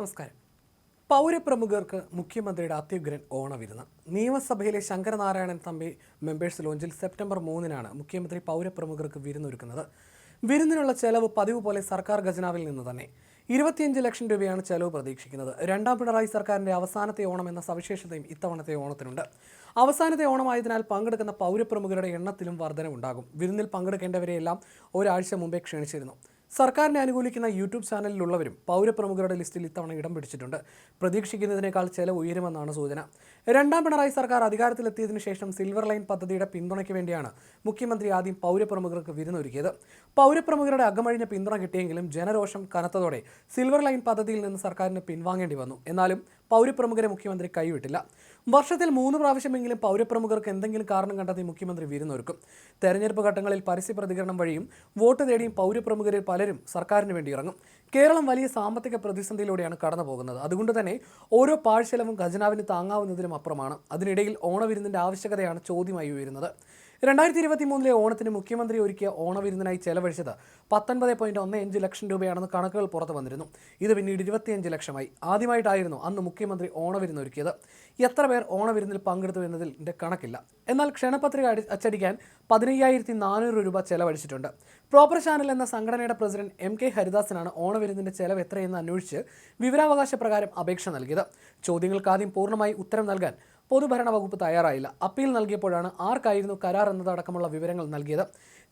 നമസ്കാരം. പൗരപ്രമുഖർക്ക് മുഖ്യമന്ത്രിയുടെ അത്യുഗ്രൻ ഓണവിരുന്ന്. നിയമസഭയിലെ ശങ്കരനാരായണൻ തമ്പി മെമ്പേഴ്സ് ലോഞ്ചിൽ സെപ്റ്റംബർ 3-നാണ് മുഖ്യമന്ത്രി പൗരപ്രമുഖർക്ക് വിരുന്നൊരുക്കുന്നത്. വിരുന്നിനുള്ള ചെലവ് പതിവ് പോലെ സർക്കാർ ഖജനാവിൽ നിന്ന് തന്നെ. 25 ലക്ഷം രൂപയാണ് ചെലവ് പ്രതീക്ഷിക്കുന്നത്. രണ്ടാം പിണറായി സർക്കാരിന്റെ അവസാനത്തെ ഓണം എന്ന സവിശേഷതയും ഇത്തവണത്തെ ഓണത്തിനുണ്ട്. അവസാനത്തെ ഓണമായതിനാൽ പങ്കെടുക്കുന്ന പൗരപ്രമുഖരുടെ എണ്ണത്തിലും വർധനവുണ്ടാകും. വിരുന്നിൽ പങ്കെടുക്കേണ്ടവരെയെല്ലാം ഒരാഴ്ച മുമ്പേ ക്ഷണിച്ചിരുന്നു. സർക്കാരിനെ അനുകൂലിക്കുന്ന യൂട്യൂബ് ചാനലിലുള്ളവരും പൗരപ്രമുഖരുടെ ലിസ്റ്റിൽ ഇത്തവണ ഇടം പിടിച്ചിട്ടുണ്ട്. പ്രതീക്ഷിക്കുന്നതിനേക്കാൾ ചെലവ് ഉയരുമെന്നാണ് സൂചന. രണ്ടാം പിണറായി സർക്കാർ അധികാരത്തിലെത്തിയതിനു ശേഷം സിൽവർ ലൈൻ പദ്ധതിയുടെ പിന്തുണയ്ക്ക് വേണ്ടിയാണ് മുഖ്യമന്ത്രി ആദ്യം പൗരപ്രമുഖർക്ക് വിരുന്നൊരുക്കിയത്. പൗരപ്രമുഖരുടെ അകമഴിഞ്ഞ പിന്തുണ കിട്ടിയെങ്കിലും ജനരോഷം കനത്തതോടെ സിൽവർ ലൈൻ പദ്ധതിയിൽ നിന്ന് സർക്കാരിന് പിൻവാങ്ങേണ്ടി വന്നു. എന്നാലും പൗരപ്രമുഖരെ മുഖ്യമന്ത്രി കൈവിട്ടില്ല. വർഷത്തിൽ 3 പ്രാവശ്യമെങ്കിലും പൗരപ്രമുഖർക്ക് എന്തെങ്കിലും കാരണം കണ്ടെത്തി മുഖ്യമന്ത്രി വിരുന്നൊരുക്കും. തെരഞ്ഞെടുപ്പ് ഘട്ടങ്ങളിൽ പരസ്യ പ്രതികരണം വഴിയും വോട്ട് തേടിയും പൗരപ്രമുഖരിൽ പലരും സർക്കാരിന് വേണ്ടി ഇറങ്ങും. കേരളം വലിയ സാമ്പത്തിക പ്രതിസന്ധിയിലൂടെയാണ് കടന്നു പോകുന്നത്. അതുകൊണ്ട് തന്നെ ഓരോ പാഴ്ചെലവും ഖജനാവിന് താങ്ങാവുന്നതിലും അപ്പുറമാണ്. അതിനിടയിൽ ഓണവിരുന്നിന്റെ ആവശ്യകതയാണ് ചോദ്യമായി ഉയരുന്നത്. 2023 ഓണത്തിന് മുഖ്യമന്ത്രി ഒരുക്കിയ ഓണവിരുന്നിനായി ചെലവഴിച്ചത് 19.15 ലക്ഷം രൂപയാണെന്ന് കണക്കുകൾ പുറത്തു വന്നിരുന്നു. ഇത് പിന്നീട് 25 ലക്ഷമായി. ആദ്യമായിട്ടായിരുന്നു അന്ന് മുഖ്യമന്ത്രി ഓണവിരുന്നൊരുക്കിയത്. എത്ര പേർ ഓണവിരുന്നിൽ പങ്കെടുത്തു എന്നതിൻ്റെ കണക്കില്ല. എന്നാൽ ക്ഷണപത്രിക അച്ചടിക്കാൻ 15,400 രൂപ ചെലവഴിച്ചിട്ടുണ്ട്. പ്രോപ്പർ ചാനൽ എന്ന സംഘടനയുടെ പ്രസിഡന്റ് MK ഹരിദാസിനാണ് ഓണവിരുന്നിന്റെ ചെലവ് എത്രയെന്ന് അന്വേഷിച്ച് വിവരാവകാശ പ്രകാരം അപേക്ഷ നൽകിയത്. ചോദ്യങ്ങൾക്ക് ആദ്യം പൂർണ്ണമായി ഉത്തരം നൽകാൻ പൊതുഭരണ വകുപ്പ് തയ്യാറായില്ല. അപ്പീൽ നൽകിയപ്പോഴാണ് ആർക്കായിരുന്നു കരാർ എന്നതടക്കമുള്ള വിവരങ്ങൾ നൽകിയത്.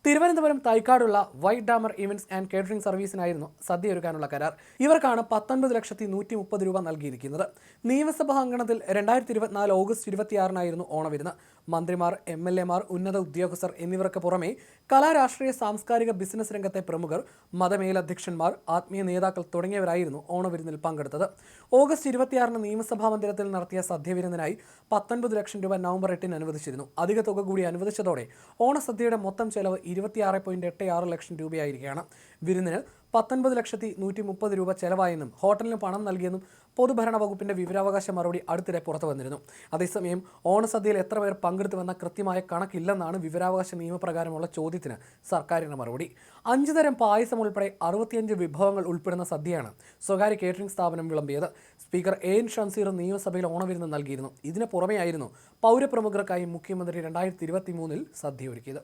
തിരുവനന്തപുരം തൈക്കാടുള്ള white damar events and catering സർവീസിനായിരുന്നു സദ്യ ഒരുക്കാനുള്ള കരാർ. ഇവർക്കാണ് 19,130,000 രൂപ നൽകിയിരിക്കുന്നത്. നിയമസഭാ അങ്കണത്തിൽ 2024 ഓഗസ്റ്റ് 26-നായിരുന്നു ഓണവിരുന്ന്. മന്ത്രിമാർ, MLA മാർ, ഉന്നത ഉദ്യോഗസ്ഥർ എന്നിവർക്ക് പുറമെ കലാ, രാഷ്ട്രീയ, സാംസ്കാരിക, ബിസിനസ് രംഗത്തെ പ്രമുഖർ, മതമേലധ്യക്ഷന്മാർ, ആത്മീയ നേതാക്കൾ തുടങ്ങിയവരായിരുന്നു ഓണവിരുന്നിൽ പങ്കെടുത്തത്. ഓഗസ്റ്റ് 26-ന് നിയമസഭാ മന്ദിരത്തിൽ നടത്തിയ സദ്യവിരുന്നിനായി 19 ലക്ഷം രൂപ നവംബർ 8-ന് അനുവദിച്ചിരുന്നു. അധിക തുക കൂടി അനുവദിച്ചതോടെ ഓണസദ്യയുടെ മൊത്തം ചെലവ് 26.86 ലക്ഷം രൂപയായിരിക്കുകയാണ്. വിരുന്നിന് 19,130,000 രൂപ ചെലവായെന്നും ഹോട്ടലിന് പണം നൽകിയെന്നും പൊതുഭരണ വകുപ്പിന്റെ വിവരാവകാശ മറുപടി അടുത്തിടെ പുറത്തു വന്നിരുന്നു. അതേസമയം ഓണസദ്യയിൽ എത്ര പേർ പങ്കെടുത്തുവെന്ന കൃത്യമായ കണക്കില്ലെന്നാണ് വിവരാവകാശ നിയമപ്രകാരമുള്ള ചോദ്യത്തിന് സർക്കാരിന്റെ മറുപടി. 5 തരം പായസം ഉൾപ്പെടെ 65 വിഭവങ്ങൾ ഉൾപ്പെടുന്ന സദ്യയാണ് സ്വകാര്യ കേറ്ററിംഗ് സ്ഥാപനം വിളമ്പിയത്. സ്പീക്കർ AN ഷംസീർ നിയമസഭയിൽ ഓണവിരുന്ന് നൽകിയിരുന്നു. ഇതിന് പുറമെയായിരുന്നു പൗരപ്രമുഖർക്കായി മുഖ്യമന്ത്രി 2023 സദ്യ ഒരുക്കിയത്.